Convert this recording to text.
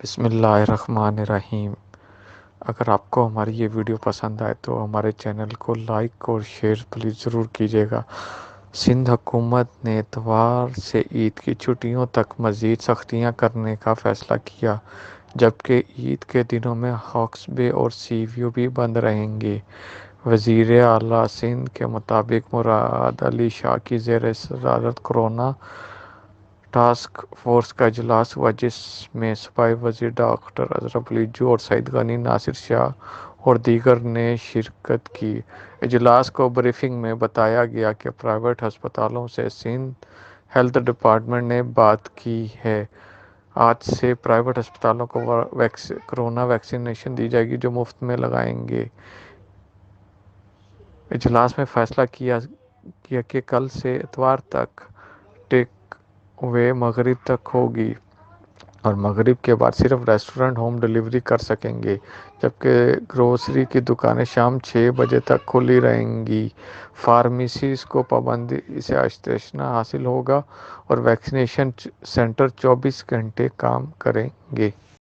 بسم اللہ الرحمن الرحیم۔ اگر آپ کو ہماری یہ ویڈیو پسند آئے تو ہمارے چینل کو لائک اور شیئر پلیز ضرور کیجیے گا۔ سندھ حکومت نے اتوار سے عید کی چھٹیوں تک مزید سختیاں کرنے کا فیصلہ کیا، جبکہ عید کے دنوں میں ہاکس بے اور سی ویو بھی بند رہیں گے۔ وزیر اعلیٰ سندھ کے مطابق مراد علی شاہ کی زیر صدارت کورونا ٹاسک فورس کا اجلاس ہوا، جس میں صوبائی وزیر ڈاکٹر اشرف علی جو اور سعید غنی، ناصر شاہ اور دیگر نے شرکت کی۔ اجلاس کو بریفنگ میں بتایا گیا کہ پرائیویٹ ہسپتالوں سے سندھ ہیلتھ ڈپارٹمنٹ نے بات کی ہے۔ آج سے پرائیویٹ ہسپتالوں کو کورونا ویکسینیشن دی جائے گی، جو مفت میں لگائیں گے۔ اجلاس میں فیصلہ کیا کہ کل سے اتوار تک ٹیک اوے مغرب تک ہوگی اور مغرب کے بعد صرف ریسٹورنٹ ہوم ڈلیوری کر سکیں گے، جبکہ گروسری کی دکانیں شام 6 بجے تک کھلی رہیں گی۔ فارمیسیز کو پابندی سے استثناء حاصل ہوگا اور ویکسینیشن سینٹر 24 گھنٹے کام کریں گے۔